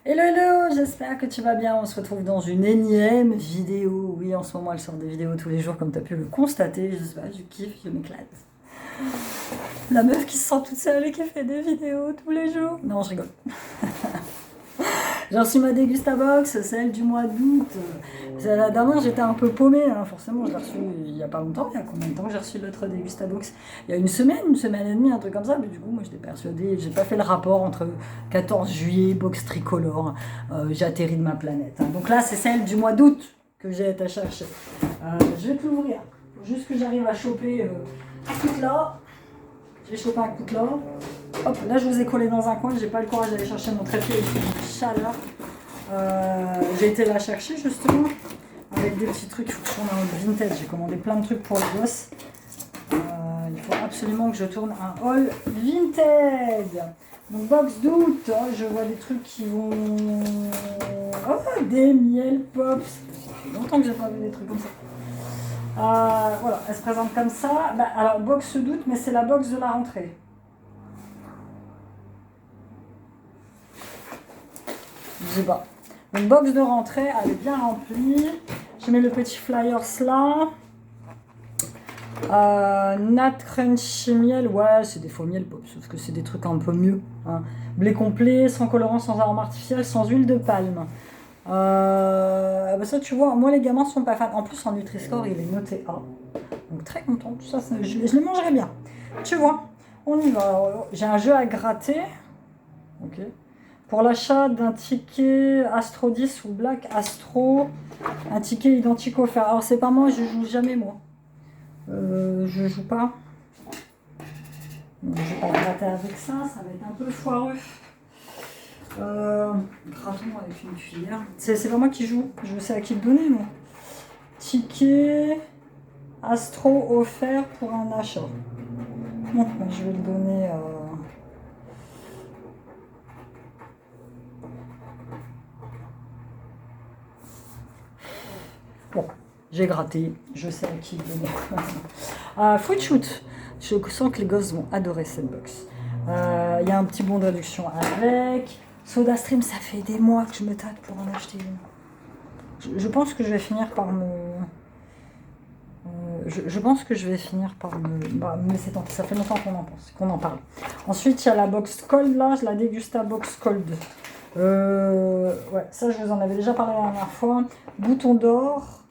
Hello, hello, j'espère que tu vas bien. On se retrouve dans une énième vidéo. Oui, en ce moment, elle sort des vidéos tous les jours, comme tu as pu le constater. Je sais pas, je kiffe, je m'éclate. La meuf qui se sent toute seule et qui fait des vidéos tous les jours. Non, je rigole. J'ai reçu ma Dégustabox, celle du mois d'août. La dernière, j'étais un peu paumée, hein. Forcément, je l'ai reçue il n'y a pas longtemps. Il y a combien de temps que j'ai reçu l'autre Dégustabox? Il y a une semaine et demie, un truc comme ça. Mais du coup, moi, j'étais persuadée, j'ai pas fait le rapport entre 14 juillet, box tricolore, j'ai atterri de ma planète, hein. Donc là, c'est celle du mois d'août que j'ai été chercher. Je vais te l'ouvrir. Faut juste que j'arrive à choper un coup de là. J'ai chopé un coup de là. Hop, là je vous ai collé dans un coin, j'ai pas le courage d'aller chercher mon trépied, il fait une chaleur. J'ai été la chercher justement, avec des petits trucs, il faut que je tourne en vintage, j'ai commandé plein de trucs pour les gosses. Il faut absolument que je tourne un haul vintage. Donc box d'août, oh, je vois des trucs qui vont... Oh, des miel pops. Ça fait longtemps que j'ai pas vu des trucs comme ça. Voilà, elle se présente comme ça. Bah, alors box d'août, mais c'est la box de la rentrée. Je sais pas. Une box de rentrée, elle est bien remplie. Je mets le petit flyers là. Nat Crunchy Miel, ouais, c'est des faux miel pop, sauf que c'est des trucs un peu mieux, hein. Blé complet, sans colorant, sans arôme artificiel, sans huile de palme. Bah ça, tu vois, moi les gamins sont pas fans. En plus, en Nutri-Score, il est noté A. Donc très content. Tout ça, je les mangerai bien. Tu vois, on y va. Alors, j'ai un jeu à gratter. Ok. Pour l'achat d'un ticket Astro 10 ou Black Astro, un ticket identique offert. Alors c'est pas moi, je joue jamais moi. Je joue pas. Donc, je vais pas gratter avec ça, ça va être un peu foireux. Grattons avec une cuillère. C'est pas moi qui joue, je sais à qui le donner moi. Ticket Astro offert pour un achat. Bon, je vais le donner. Bon, j'ai gratté, je sais à qui le donner. Fruit Shoot, je sens que les gosses vont adorer cette box. Il y a un petit bon de réduction avec. SodaStream, ça fait des mois que je me tâte pour en acheter une. Je pense que je vais finir par me... je pense que je vais finir par me... Bah, mais c'est tant pis, ça fait longtemps qu'on en parle. Ensuite, il y a la box Cold, là, je la Dégusta box Cold. Ouais, ça, je vous en avais déjà parlé la dernière fois. Bouton d'or.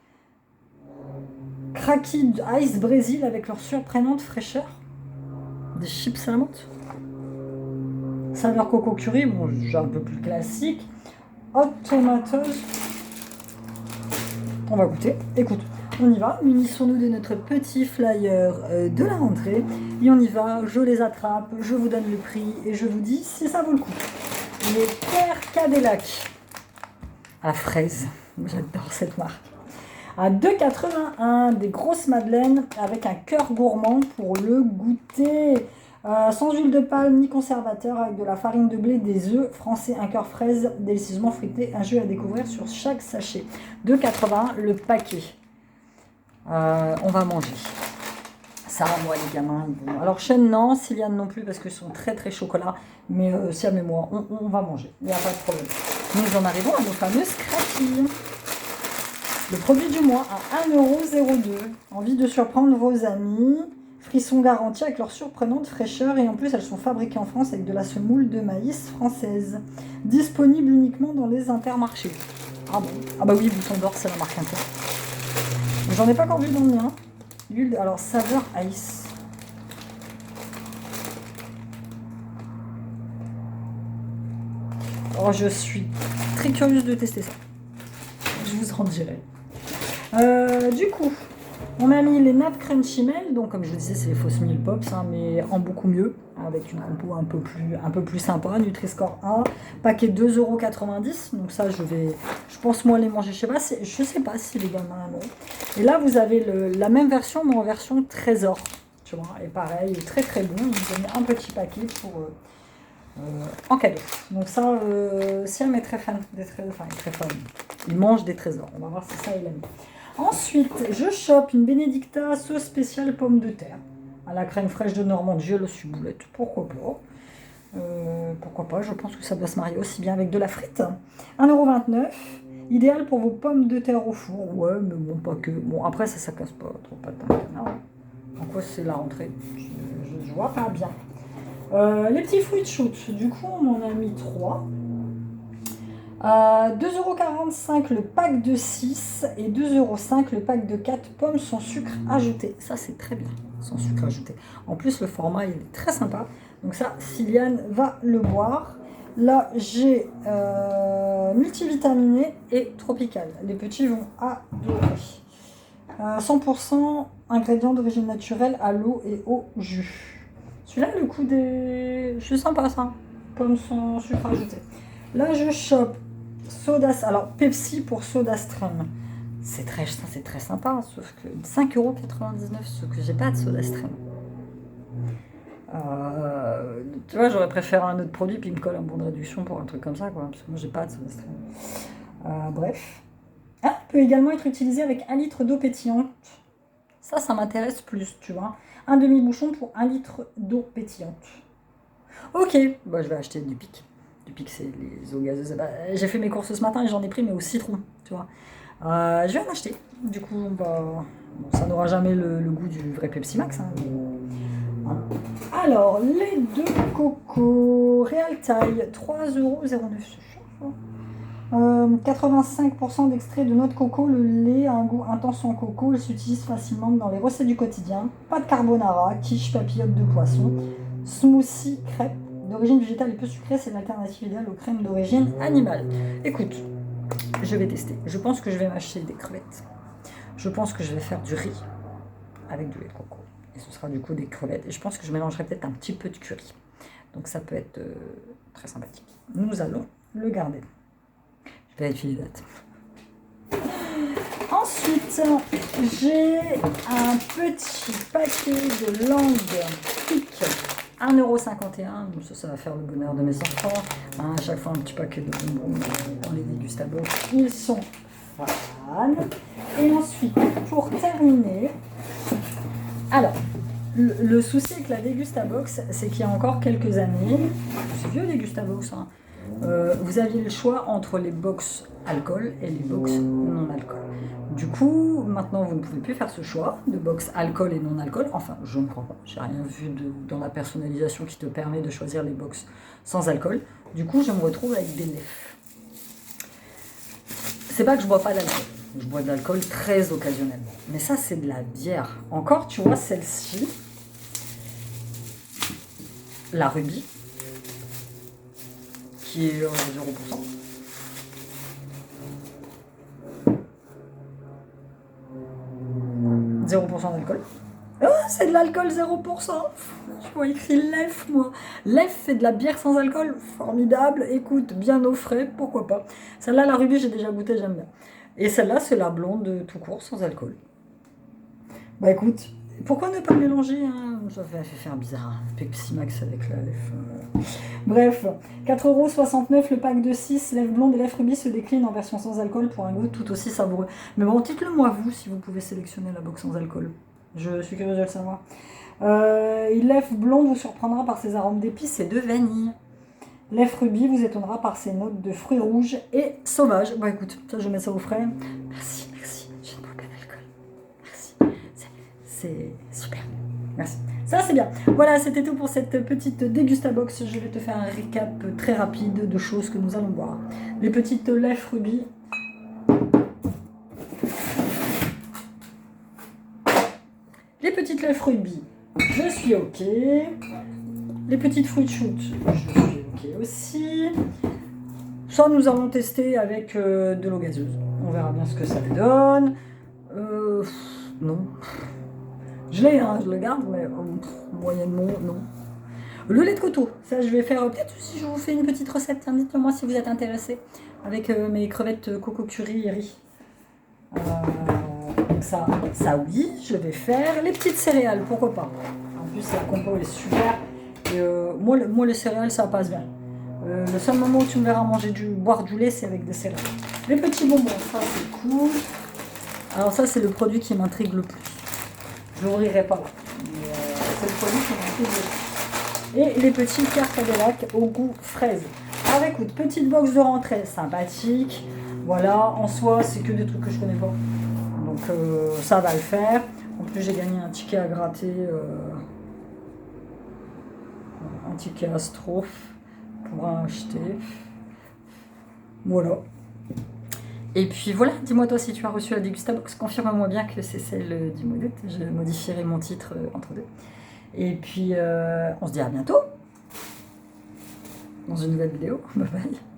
Cracky Ice Brésil avec leur surprenante fraîcheur. Des chips à la menthe. Saveur coco curry, bon, j'ai un peu plus classique. Hot tomatoes. On va goûter. Écoute, on y va. Munissons-nous de notre petit flyer de la rentrée. Et on y va. Je les attrape, je vous donne le prix et je vous dis si ça vaut le coup. Les Père Cadillac à la fraise. J'adore cette marque. À 2,81 des grosses madeleines avec un cœur gourmand pour le goûter. Sans huile de palme ni conservateur, avec de la farine de blé, des œufs français, un cœur fraise délicieusement fruité, un jeu à découvrir sur chaque sachet. 2,81 le paquet. On va manger. Ça, moi, les gamins, ils vont... Alors, Chêne, non, Sylviane non plus, parce qu'ils sont très, très chocolat. Mais Siam et moi, on va manger. Il n'y a pas de problème. Nous en arrivons à nos fameuses craquilles. Le produit du mois à 1,02€. Envie de surprendre vos amis. Frissons garantis avec leur surprenante fraîcheur. Et en plus, elles sont fabriquées en France avec de la semoule de maïs française. Disponible uniquement dans les intermarchés. Ah bon? Ah bah oui, Bouton d'or, c'est la marque Inter. J'en ai pas encore vu dans le mien. Alors, saveur ice. Oh, je suis très curieuse de tester ça. Je vous en dirai. Du coup, on a mis les Nat Crunchy Miel, donc comme je vous disais, c'est les fausses miel pops, hein, mais en beaucoup mieux, avec une compo un peu plus sympa. Nutri-Score 1, paquet 2,90€. Donc ça, je pense moi les manger. Je sais pas si les gamins non. Et là, vous avez la même version, mais en version trésor. Tu vois, et pareil, il est très très bon. Ils vous donnent un petit paquet pour en cadeau. Donc ça, Siam est très fan des trésors. Enfin, il est très fan. Il mange des trésors. On va voir si ça, il aime. Ensuite, je chope une Benedicta sauce spéciale pomme de terre à la crème fraîche de Normandie à la ciboulette, pourquoi pas. Pourquoi pas, je pense que ça doit se marier aussi bien avec de la frite. 1,29 €. Idéal pour vos pommes de terre au four. Ouais, mais bon, pas que. Bon, après, ça casse pas trop pas de canard. En quoi c'est la rentrée? Je vois pas bien. Les petits fruits de shoot, du coup, on en a mis 3. 2,45 € le pack de 6 et 2,05 € le pack de 4 pommes sans sucre ajouté. Ça, c'est très bien, sans sucre ajouté. En plus, le format, il est très sympa. Donc ça, Siliane va le boire. Là, j'ai multivitaminé et tropical. Les petits vont adorer. 100% ingrédients d'origine naturelle à l'eau et au jus. Celui-là, le coup des... C'est sympa, ça. Pommes sans sucre ajouté. Là, je chope soda... Alors, Pepsi pour SodaStream. C'est très sympa, sauf que 5,99 €, ce que j'ai pas de SodaStream. Tu vois, j'aurais préféré un autre produit, puis il me colle un bon de réduction pour un truc comme ça, quoi. Parce que moi, j'ai pas de SodaStream. Bref. Ah, peut également être utilisé avec 1 litre d'eau pétillante. Ça m'intéresse plus, tu vois. Un demi-bouchon pour 1 litre d'eau pétillante. Ok, bah, je vais acheter du Pic. Du Pic, c'est les eaux gazeuses. Bah, j'ai fait mes courses ce matin et j'en ai pris, mais au citron, tu vois. Je vais en acheter. Du coup, bah, bon, ça n'aura jamais le goût du vrai Pepsi Max. Hein. Alors, lait de coco, Real taille, 3,09 €. 85% d'extrait de noix de coco. Le lait a un goût intense en coco. Il s'utilise facilement dans les recettes du quotidien. Pas de carbonara, quiche, papillote de poisson, smoothie, crêpes. D'origine végétale et peu sucrée, c'est l'alternative idéale aux crèmes d'origine animale. Écoute, je vais tester. Je pense que je vais m'acheter des crevettes. Je pense que je vais faire du riz avec du lait de coco. Et ce sera du coup des crevettes. Et je pense que je mélangerai peut-être un petit peu de curry. Donc ça peut être très sympathique. Nous allons le garder. Je vais vérifier les dates. Ensuite, j'ai un petit paquet de langues Pic. 1,51 €. Ça va faire le bonheur de mes enfants. À chaque fois, un petit paquet de bonbons dans les dégustables. Ils sont fans. Et ensuite, pour terminer... Alors, le souci avec la Dégustabox, c'est qu'il y a encore quelques années, c'est vieux Dégustabox, hein, vous aviez le choix entre les box alcool et les box non alcool. Du coup, maintenant, vous ne pouvez plus faire ce choix de box alcool et non alcool. Enfin, je ne crois pas. J'ai rien vu dans la personnalisation qui te permet de choisir les box sans alcool. Du coup, je me retrouve avec des lèvres. C'est pas que je bois pas d'alcool. Je bois de l'alcool très occasionnellement. Mais ça, c'est de la bière. Encore, tu vois, celle-ci, la Ruby, qui est 0%. D'alcool. Oh, c'est de l'alcool 0%. Je vois écrit Lef, moi. Lef fait de la bière sans alcool. Formidable. Écoute, bien au frais, pourquoi pas. Celle-là, la Ruby, j'ai déjà goûté, j'aime bien. Et celle-là, c'est la blonde tout court, sans alcool. Bah écoute, pourquoi ne pas mélanger, hein? Ça fait faire bizarre, hein. Pepsi Max avec la lèvre. Bref, 4,69 € le pack de 6 lèvres blondes et lèvres rubis se décline en version sans alcool pour un goût tout aussi savoureux. Mais bon, dites-le moi vous si vous pouvez sélectionner la box sans alcool. Je suis curieuse de le savoir. Lèvres blonde vous surprendra par ses arômes d'épices et de vanille. Lèvres rubis vous étonnera par ses notes de fruits rouges et sauvages. Bah écoute, ça je mets ça au frais. Merci, je ne bois pas d'alcool. Merci, c'est super. Merci. Ça c'est bien. Voilà, c'était tout pour cette petite dégustabox. Je vais te faire un récap très rapide de choses que nous allons boire. Les petites lèvres rubis. Les petites lèvres rubis, je suis ok. Les petites fruits de shoot, je suis ok aussi. Ça, nous allons tester avec de l'eau gazeuse. On verra bien ce que ça donne. Non. Je l'ai, hein, je le garde, mais moyennement, non. Le lait de coco, ça je vais faire peut-être si je vous fais une petite recette. Hein, dites-le moi si vous êtes intéressé avec mes crevettes coco curry et riz. Donc ça oui, je vais faire. Les petites céréales, pourquoi pas. En plus, la compo est super. Et moi, les céréales, ça passe bien. Le seul moment où tu me verras boire du lait, c'est avec des céréales. Les petits bonbons, ça c'est cool. Alors ça, c'est le produit qui m'intrigue le plus. Je n'ouvrirai pas là. Mais c'est le produit qui m'intrigue le plus. Et les petits cartes Cadillac au goût fraise. Avec une petite box de rentrée sympathique. Voilà, en soi, c'est que des trucs que je connais pas. Donc ça va le faire. En plus, j'ai gagné un ticket à gratter. Un ticket Astro pour acheter. Voilà. Et puis voilà, dis-moi toi si tu as reçu la Dégustabox, confirme-moi bien que c'est celle du mois d'août. Je modifierai mon titre entre deux. Et puis on se dit à bientôt dans une nouvelle vidéo. Bye bye.